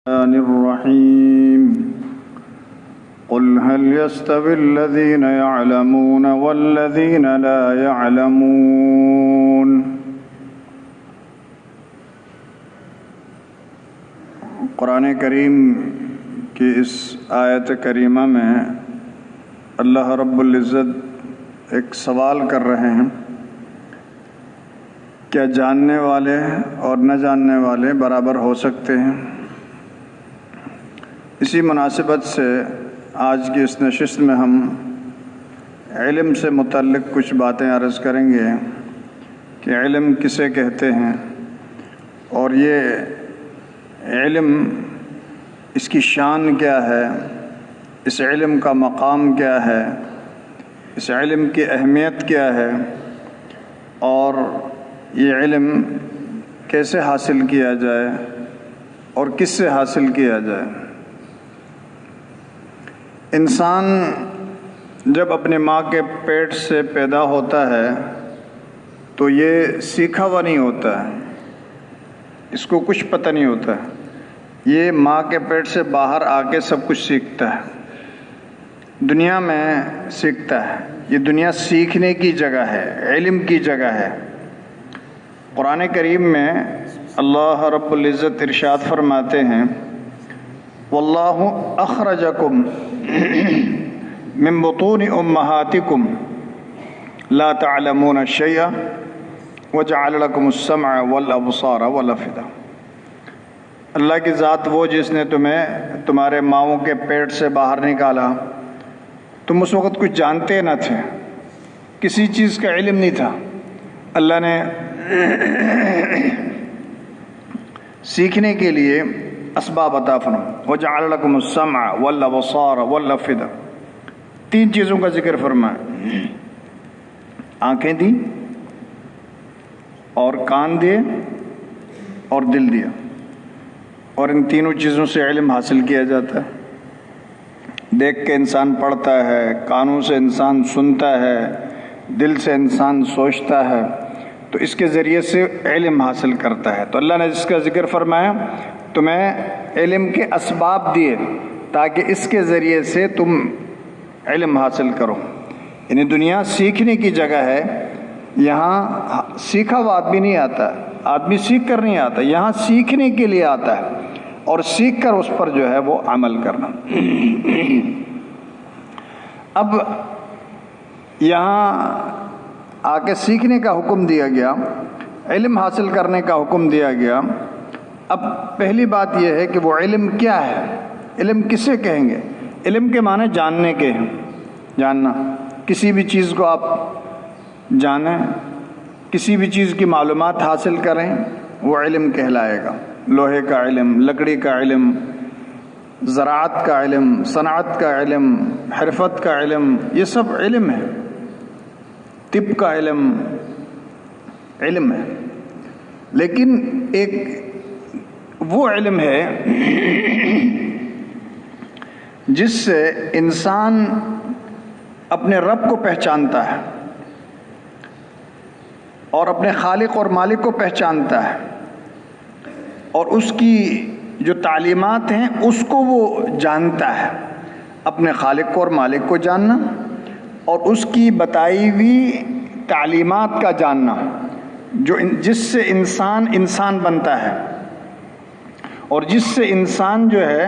الرحمن الرحيم قل هل يستوي الذين يعلمون والذين لا يعلمون۔ قرآن کریم کی اس آیت کریمہ میں اللہ رب العزت ایک سوال کر رہے ہیں، کیا جاننے والے اور نہ جاننے والے برابر ہو سکتے ہیں؟ اسی مناسبت سے آج کی اس نشست میں ہم علم سے متعلق کچھ باتیں عرض کریں گے کہ علم کسے کہتے ہیں، اور یہ علم اس کی شان کیا ہے، اس علم کا مقام کیا ہے، اس علم کی اہمیت کیا ہے، اور یہ علم کیسے حاصل کیا جائے اور کس سے حاصل کیا جائے۔ انسان جب اپنے ماں کے پیٹ سے پیدا ہوتا ہے تو یہ سیکھا ہوا نہیں ہوتا ہے، اس کو کچھ پتہ نہیں ہوتا ہے، یہ ماں کے پیٹ سے باہر آ کے سب کچھ سیکھتا ہے، دنیا میں سیکھتا ہے۔ یہ دنیا سیکھنے کی جگہ ہے، علم کی جگہ ہے۔ قرآن کریم میں اللہ رب العزت ارشاد فرماتے ہیں، واللہ اخرجکم من بطون امہاتکم لا تعلمون شیئا وجعل لکم السمع والابصار والافئدہ۔ اللہ کی ذات وہ جس نے تمہیں تمہارے ماؤں کے پیٹ سے باہر نکالا، تم اس وقت کچھ جانتے نہ تھے، کسی چیز کا علم نہیں تھا، اللہ نے سیکھنے کے لیے اسباب عطا فرمائے۔ وجعل لکم السمع والابصار والافئدہ، تین چیزوں کا ذکر فرمایا، آنکھیں دی اور کان دیے اور دل دیا، اور ان تینوں چیزوں سے علم حاصل کیا جاتا ہے۔ دیکھ کے انسان پڑھتا ہے، کانوں سے انسان سنتا ہے، دل سے انسان سوچتا ہے، تو اس کے ذریعے سے علم حاصل کرتا ہے۔ تو اللہ نے جس کا ذکر فرمایا، تمہیں علم کے اسباب دیے تاکہ اس کے ذریعے سے تم علم حاصل کرو۔ یعنی دنیا سیکھنے کی جگہ ہے، یہاں سیکھا ہوا آدمی نہیں آتا، آدمی سیکھ کر نہیں آتا، یہاں سیکھنے کے لیے آتا ہے اور سیکھ کر اس پر جو ہے وہ عمل کرنا۔ اب یہاں آ کے سیکھنے کا حکم دیا گیا، علم حاصل کرنے کا حکم دیا گیا۔ اب پہلی بات یہ ہے کہ وہ علم کیا ہے، علم کسے کہیں گے؟ علم کے معنی جاننے کے ہیں، جاننا، کسی بھی چیز کو آپ جانیں، کسی بھی چیز کی معلومات حاصل کریں، وہ علم کہلائے گا۔ لوہے کا علم، لکڑی کا علم، زراعت کا علم، صنعت کا علم، حرفت کا علم، یہ سب علم ہے۔ طب کا علم علم ہے، لیکن ایک وہ علم ہے جس سے انسان اپنے رب کو پہچانتا ہے اور اپنے خالق اور مالک کو پہچانتا ہے، اور اس کی جو تعلیمات ہیں اس کو وہ جانتا ہے۔ اپنے خالق کو اور مالک کو جاننا اور اس کی بتائی ہوئی تعلیمات کا جاننا، جس سے انسان بنتا ہے، اور جس سے انسان جو ہے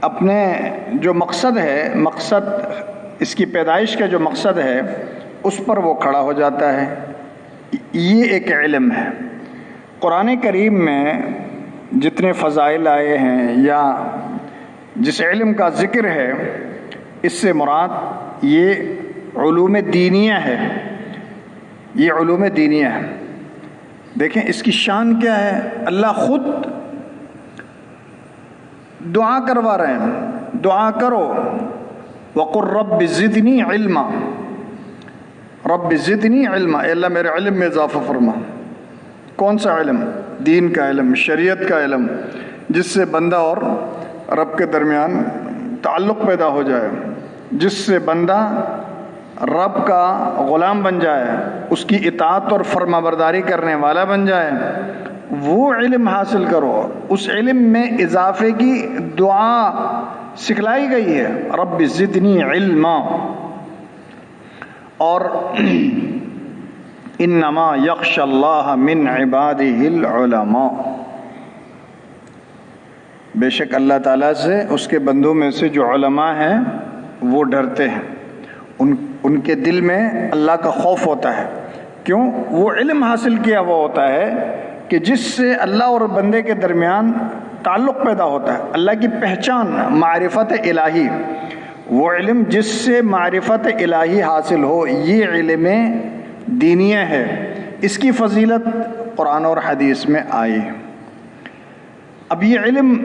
اپنے جو مقصد ہے، مقصد اس کی پیدائش کا جو مقصد ہے اس پر وہ کھڑا ہو جاتا ہے۔ یہ ایک علم ہے۔ قرآن کریم میں جتنے فضائل آئے ہیں یا جس علم کا ذکر ہے، اس سے مراد یہ علوم دینیہ ہے، یہ علوم دینیہ ہے۔ دیکھیں اس کی شان کیا ہے، اللہ خود دعا کروا رہے ہیں، دعا کرو وَقُلْ رَبِّ زِدْنِي عِلْمًا، رب زدنی علما، اے اللہ میرے علم میں اضافہ فرما۔ کون سا علم؟ دین کا علم، شریعت کا علم، جس سے بندہ اور رب کے درمیان تعلق پیدا ہو جائے، جس سے بندہ رب کا غلام بن جائے، اس کی اطاعت اور فرما برداری کرنے والا بن جائے، وہ علم حاصل کرو، اس علم میں اضافے کی دعا سکھلائی گئی ہے، رب زدنی علما، اور انما یخشی اللہ من عبادہ العلماء، بے شک اللہ تعالیٰ سے اس کے بندوں میں سے جو علماء ہیں وہ ڈرتے ہیں، ان کے دل میں اللہ کا خوف ہوتا ہے۔ کیوں؟ وہ علم حاصل کیا ہوا ہوتا ہے کہ جس سے اللہ اور بندے کے درمیان تعلق پیدا ہوتا ہے، اللہ کی پہچان، معرفت الہی، وہ علم جس سے معرفت الہی حاصل ہو، یہ علم دینیہ ہے، اس کی فضیلت قرآن اور حدیث میں آئی ہے۔ اب یہ علم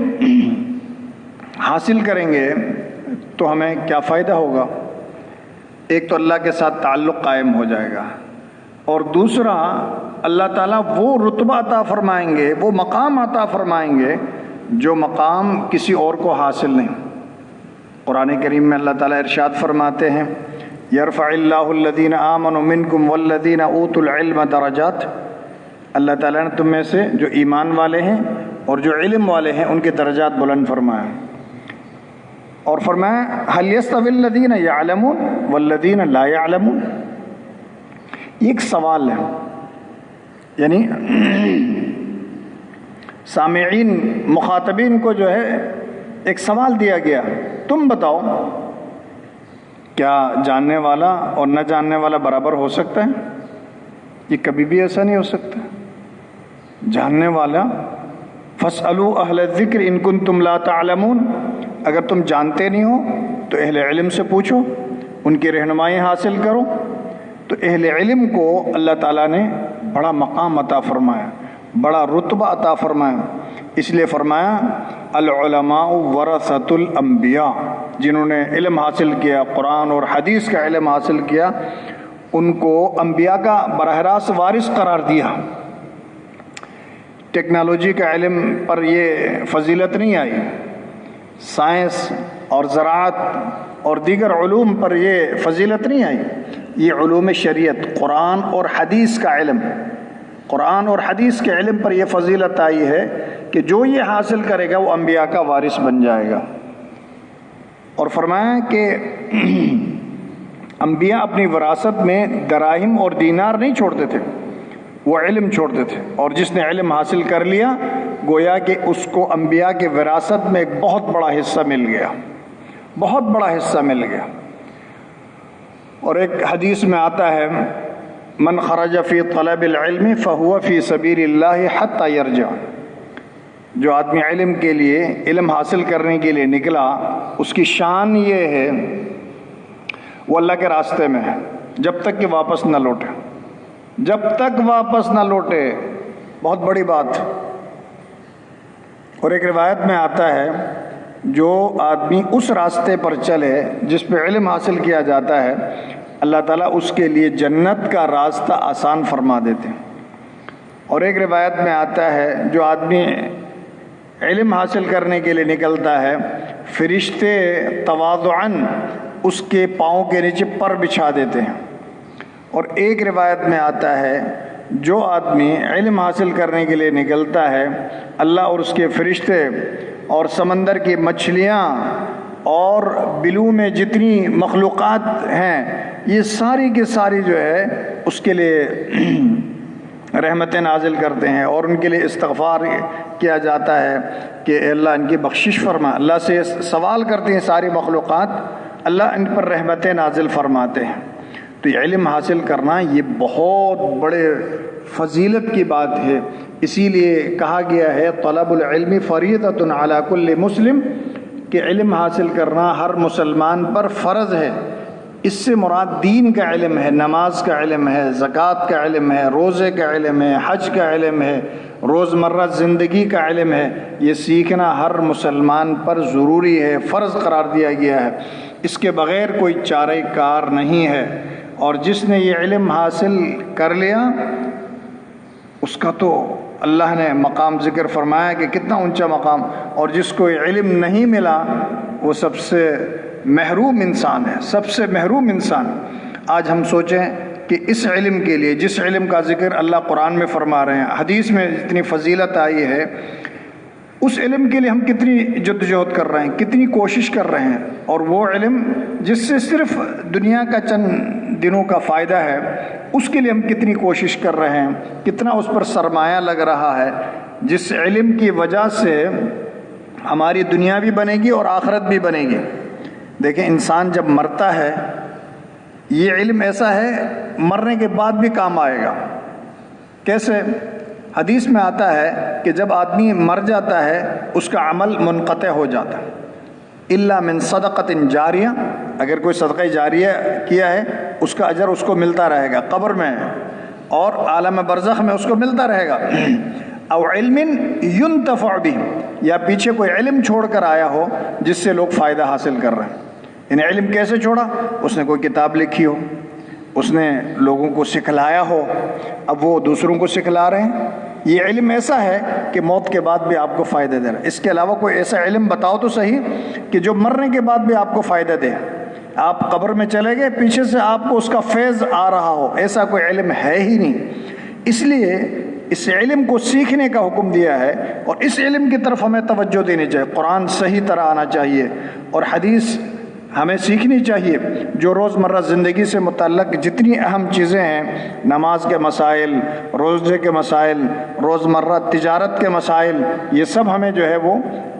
حاصل کریں گے تو ہمیں کیا فائدہ ہوگا؟ ایک تو اللہ کے ساتھ تعلق قائم ہو جائے گا، اور دوسرا اللہ تعالیٰ وہ رتبہ عطا فرمائیں گے، وہ مقام عطا فرمائیں گے جو مقام کسی اور کو حاصل نہیں۔ قرآن کریم میں اللہ تعالیٰ ارشاد فرماتے ہیں یرفع اللہ الذین آمنوا منکم والذین اوتوا العلم درجات، اللہ تعالیٰ نے تم میں سے جو ایمان والے ہیں اور جو علم والے ہیں ان کے درجات بلند فرمائے، اور فرمایا هل يستوي الذین یعلمون والذین لا یعلمون۔ یہ ایک سوال ہے، یعنی سامعین، مخاطبین کو جو ہے ایک سوال دیا گیا، تم بتاؤ کیا جاننے والا اور نہ جاننے والا برابر ہو سکتا ہے؟ یہ کبھی بھی ایسا نہیں ہو سکتا۔ جاننے والا فاسألوا اہل الذکر ان کنتم لا تعلمون، اگر تم جانتے نہیں ہو تو اہل علم سے پوچھو، ان کی رہنمائی حاصل کرو۔ تو اہل علم کو اللہ تعالیٰ نے بڑا مقام عطا فرمایا، بڑا رتبہ عطا فرمایا، اس لیے فرمایا العلماء ورثۃ الانبیاء، جنہوں نے علم حاصل کیا، قرآن اور حدیث کا علم حاصل کیا، ان کو انبیاء کا براہ راست وارث قرار دیا۔ ٹیکنالوجی کا علم پر یہ فضیلت نہیں آئی، سائنس اور زراعت اور دیگر علوم پر یہ فضیلت نہیں آئی، یہ علوم شریعت، قرآن اور حدیث کا علم، قرآن اور حدیث کے علم پر یہ فضیلت آئی ہے کہ جو یہ حاصل کرے گا وہ انبیاء کا وارث بن جائے گا۔ اور فرمایا کہ انبیاء اپنی وراثت میں دراہم اور دینار نہیں چھوڑتے تھے، وہ علم چھوڑتے تھے، اور جس نے علم حاصل کر لیا گویا کہ اس کو انبیاء کے وراثت میں ایک بہت بڑا حصہ مل گیا، بہت بڑا حصہ مل گیا۔ اور ایک حدیث میں آتا ہے من خرج فی طلب العلم فہو فی سبیل اللہ حتی یرجع، جو آدمی علم کے لیے، علم حاصل کرنے کے لیے نکلا، اس کی شان یہ ہے وہ اللہ کے راستے میں ہے جب تک کہ واپس نہ لوٹے، جب تک واپس نہ لوٹے، بہت بڑی بات۔ اور ایک روایت میں آتا ہے جو آدمی اس راستے پر چلے جس پہ علم حاصل کیا جاتا ہے، اللہ تعالیٰ اس کے لیے جنت کا راستہ آسان فرما دیتے ہیں۔ اور ایک روایت میں آتا ہے جو آدمی علم حاصل کرنے کے لیے نکلتا ہے، فرشتے تواضعاً اس کے پاؤں کے نیچے پر بچھا دیتے ہیں۔ اور ایک روایت میں آتا ہے جو آدمی علم حاصل کرنے کے لیے نکلتا ہے، اللہ اور اس کے فرشتے اور سمندر کی مچھلیاں اور بلو میں جتنی مخلوقات ہیں، یہ ساری کی ساری جو ہے اس کے لیے رحمتیں نازل کرتے ہیں، اور ان کے لیے استغفار کیا جاتا ہے کہ اے اللہ ان کی بخشش فرما۔ اللہ سے سوال کرتے ہیں ساری مخلوقات، اللہ ان پر رحمتیں نازل فرماتے ہیں۔ تو یہ علم حاصل کرنا یہ بہت بڑے فضیلت کی بات ہے، اسی لیے کہا گیا ہے طلب العلم فریضۃ علی کل مسلم، کہ علم حاصل کرنا ہر مسلمان پر فرض ہے۔ اس سے مراد دین کا علم ہے، نماز کا علم ہے، زکوٰۃ کا علم ہے، روزے کا علم ہے، حج کا علم ہے، روزمرہ زندگی کا علم ہے۔ یہ سیکھنا ہر مسلمان پر ضروری ہے، فرض قرار دیا گیا ہے، اس کے بغیر کوئی چارہ کار نہیں ہے۔ اور جس نے یہ علم حاصل کر لیا اس کا تو اللہ نے مقام ذکر فرمایا کہ کتنا اونچا مقام، اور جس کو یہ علم نہیں ملا وہ سب سے محروم انسان ہے، سب سے محروم انسان۔ آج ہم سوچیں کہ اس علم کے لیے جس علم کا ذکر اللہ قرآن میں فرما رہے ہیں، حدیث میں جتنی فضیلت آئی ہے، اس علم کے لیے ہم کتنی جدوجہد کر رہے ہیں، کتنی کوشش کر رہے ہیں، اور وہ علم جس سے صرف دنیا کا چند دنوں کا فائدہ ہے، اس کے لیے ہم کتنی کوشش کر رہے ہیں، کتنا اس پر سرمایہ لگ رہا ہے، جس علم کی وجہ سے ہماری دنیا بھی بنے گی اور آخرت بھی بنے گی۔ دیکھیں، انسان جب مرتا ہے، یہ علم ایسا ہے مرنے کے بعد بھی کام آئے گا۔ کیسے؟ حدیث میں آتا ہے کہ جب آدمی مر جاتا ہے اس کا عمل منقطع ہو جاتا ہے، الا من صدقۃ جاریہ، اگر کوئی صدقہ جاریہ کیا ہے اس کا اجر اس کو ملتا رہے گا قبر میں اور عالم برزخ میں اس کو ملتا رہے گا، او علم ينتفع به، یا پیچھے کوئی علم چھوڑ کر آیا ہو جس سے لوگ فائدہ حاصل کر رہے ہیں۔ انہیں علم کیسے چھوڑا؟ اس نے کوئی کتاب لکھی ہو، اس نے لوگوں کو سکھلایا ہو، اب وہ دوسروں کو سکھلا رہے ہیں۔ یہ علم ایسا ہے کہ موت کے بعد بھی آپ کو فائدہ دے رہا ہے۔ اس کے علاوہ کوئی ایسا علم بتاؤ تو صحیح کہ جو مرنے کے بعد بھی آپ کو فائدہ دے۔ آپ قبر میں چلے گئے، پیچھے سے آپ کو اس کا فیض آ رہا ہو، ایسا کوئی علم ہے ہی نہیں۔ اس لیے اس علم کو سیکھنے کا حکم دیا ہے، اور اس علم کی طرف ہمیں توجہ دینی چاہیے۔ قرآن صحیح طرح آنا چاہیے اور حدیث ہمیں سیکھنی چاہیے۔ جو روزمرہ زندگی سے متعلق جتنی اہم چیزیں ہیں، نماز کے مسائل، روزے کے مسائل، روزمرہ تجارت کے مسائل، یہ سب ہمیں جو ہے وہ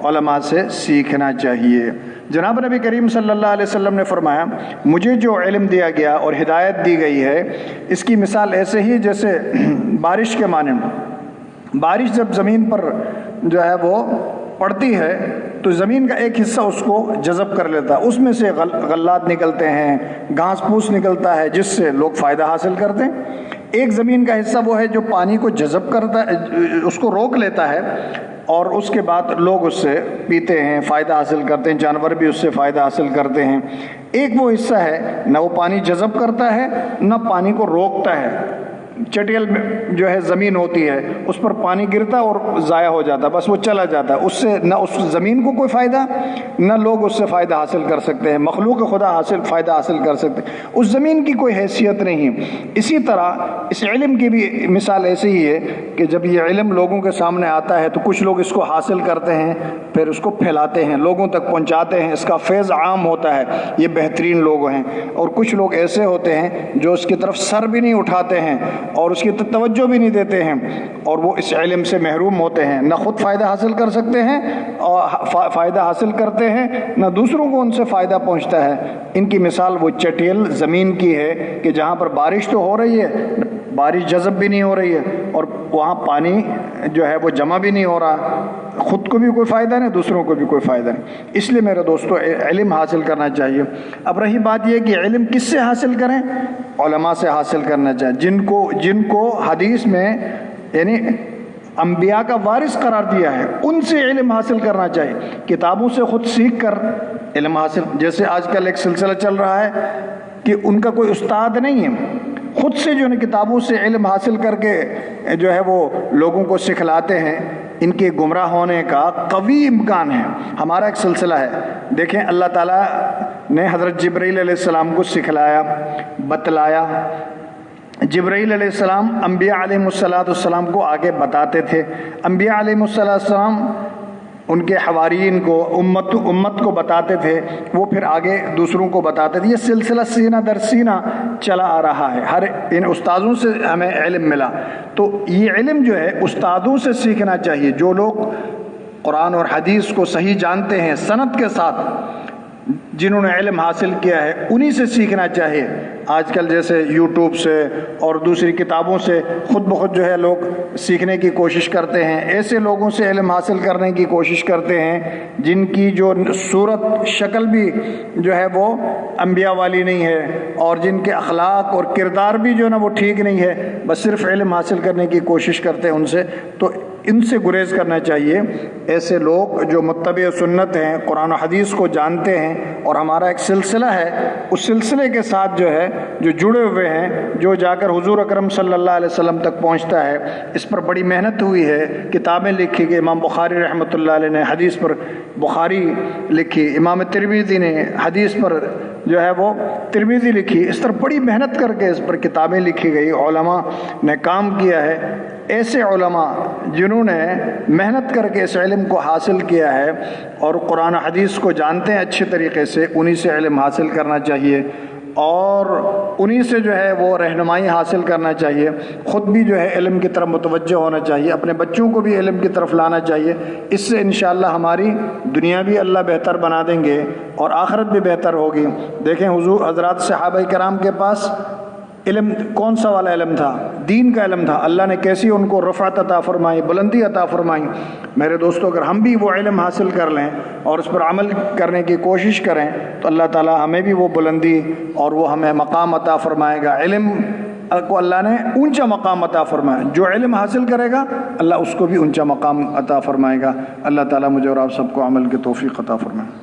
علماء سے سیکھنا چاہیے۔ جناب نبی کریم صلی اللہ علیہ وسلم نے فرمایا، مجھے جو علم دیا گیا اور ہدایت دی گئی ہے، اس کی مثال ایسے ہی جیسے بارش کے مانند۔ بارش جب زمین پر جو ہے وہ پڑتی ہے تو زمین کا ایک حصہ اس کو جذب کر لیتا ہے، اس میں سے غلات نکلتے ہیں، گھاس پھوس نکلتا ہے، جس سے لوگ فائدہ حاصل کرتے ہیں۔ ایک زمین کا حصہ وہ ہے جو پانی کو جذب کرتا ہے، اس کو روک لیتا ہے، اور اس کے بعد لوگ اس سے پیتے ہیں، فائدہ حاصل کرتے ہیں، جانور بھی اس سے فائدہ حاصل کرتے ہیں۔ ایک وہ حصہ ہے نہ وہ پانی جذب کرتا ہے نہ پانی کو روکتا ہے۔ چٹیل جو ہے زمین ہوتی ہے، اس پر پانی گرتا اور ضائع ہو جاتا، بس وہ چلا جاتا ہے، اس سے نہ اس زمین کو کوئی فائدہ، نہ لوگ اس سے فائدہ حاصل کر سکتے ہیں، مخلوق خدا فائدہ حاصل کر سکتے ہیں، اس زمین کی کوئی حیثیت نہیں۔ اسی طرح اس علم کی بھی مثال ایسی ہی ہے کہ جب یہ علم لوگوں کے سامنے آتا ہے تو کچھ لوگ اس کو حاصل کرتے ہیں، پھر اس کو پھیلاتے ہیں، لوگوں تک پہنچاتے ہیں، اس کا فیض عام ہوتا ہے، یہ بہترین لوگ ہیں۔ اور کچھ لوگ ایسے ہوتے ہیں جو اس کی طرف سر بھی نہیں اٹھاتے ہیں اور اس کی توجہ بھی نہیں دیتے ہیں، اور وہ اس علم سے محروم ہوتے ہیں، نہ خود فائدہ حاصل کر سکتے ہیں اور فائدہ حاصل کرتے ہیں، نہ دوسروں کو ان سے فائدہ پہنچتا ہے۔ ان کی مثال وہ چٹیل زمین کی ہے کہ جہاں پر بارش تو ہو رہی ہے، بارش جذب بھی نہیں ہو رہی ہے، اور وہاں پانی جو ہے وہ جمع بھی نہیں ہو رہا، خود کو بھی کوئی فائدہ نہیں، دوسروں کو بھی کوئی فائدہ نہیں۔ اس لیے میرے دوستو علم حاصل کرنا چاہیے۔ اب رہی بات یہ کہ علم کس سے حاصل کریں؟ علماء سے حاصل کرنا چاہیے، جن کو حدیث میں یعنی انبیاء کا وارث قرار دیا ہے، ان سے علم حاصل کرنا چاہیے۔ کتابوں سے خود سیکھ کر علم حاصل، جیسے آج کل ایک سلسلہ چل رہا ہے کہ ان کا کوئی استاد نہیں ہے، خود سے جو ہے کتابوں سے علم حاصل کر کے جو ہے وہ لوگوں کو سکھلاتے ہیں، ان کے گمراہ ہونے کا قوی امکان ہے۔ ہمارا ایک سلسلہ ہے، دیکھیں اللہ تعالیٰ نے حضرت جبرائیل علیہ السلام کو سکھلایا، بتلایا۔ جبرائیل علیہ السلام انبیاء علیہ السلام کو آگے بتاتے تھے، انبیاء علیہ السلام ان کے حوارین کو امت کو بتاتے تھے، وہ پھر آگے دوسروں کو بتاتے تھے۔ یہ سلسلہ سینہ در سینہ چلا آ رہا ہے، ہر ان استادوں سے ہمیں علم ملا۔ تو یہ علم جو ہے استادوں سے سیکھنا چاہیے، جو لوگ قرآن اور حدیث کو صحیح جانتے ہیں سند کے ساتھ، جنہوں نے علم حاصل کیا ہے انہی سے سیکھنا چاہیے۔ آج کل جیسے یوٹیوب سے اور دوسری کتابوں سے خود بخود جو ہے لوگ سیکھنے کی کوشش کرتے ہیں، ایسے لوگوں سے علم حاصل کرنے کی کوشش کرتے ہیں جن کی جو صورت شکل بھی جو ہے وہ انبیاء والی نہیں ہے، اور جن کے اخلاق اور کردار بھی جو ہے نا وہ ٹھیک نہیں ہے، بس صرف علم حاصل کرنے کی کوشش کرتے ہیں ان سے، تو ان سے گریز کرنا چاہیے۔ ایسے لوگ جو متبع سنت ہیں، قرآن و حدیث کو جانتے ہیں، اور ہمارا ایک سلسلہ ہے، اس سلسلے کے ساتھ جو ہے جو جڑے ہوئے ہیں، جو جا کر حضور اکرم صلی اللہ علیہ وسلم تک پہنچتا ہے، اس پر بڑی محنت ہوئی ہے، کتابیں لکھی گئی، امام بخاری رحمۃ اللہ علیہ نے حدیث پر بخاری لکھی، امام ترمذی نے حدیث پر جو ہے وہ ترمذی لکھی، اس طرح بڑی محنت کر کے اس پر کتابیں لکھی گئی، علماء نے کام کیا ہے۔ ایسے علماء جنہوں نے محنت کر کے اس علم کو حاصل کیا ہے اور قرآن و حدیث کو جانتے ہیں اچھے طریقے سے، انہی سے علم حاصل کرنا چاہیے اور انہی سے جو ہے وہ رہنمائی حاصل کرنا چاہیے۔ خود بھی جو ہے علم کی طرف متوجہ ہونا چاہیے، اپنے بچوں کو بھی علم کی طرف لانا چاہیے۔ اس سے انشاءاللہ ہماری دنیا بھی اللہ بہتر بنا دیں گے اور آخرت بھی بہتر ہوگی۔ دیکھیں حضور حضرات صحابہ کرام کے پاس علم کون سا والا علم تھا؟ دین کا علم تھا۔ اللہ نے کیسی ان کو رفعت عطا فرمائی، بلندی عطا فرمائی۔ میرے دوستو، اگر ہم بھی وہ علم حاصل کر لیں اور اس پر عمل کرنے کی کوشش کریں تو اللہ تعالی ہمیں بھی وہ بلندی اور وہ ہمیں مقام عطا فرمائے گا۔ علم کو اللہ نے اونچا مقام عطا فرمایا، جو علم حاصل کرے گا اللہ اس کو بھی اونچا مقام عطا فرمائے گا۔ اللہ تعالی مجھے اور آپ سب کو عمل کی توفیق عطا فرمائے۔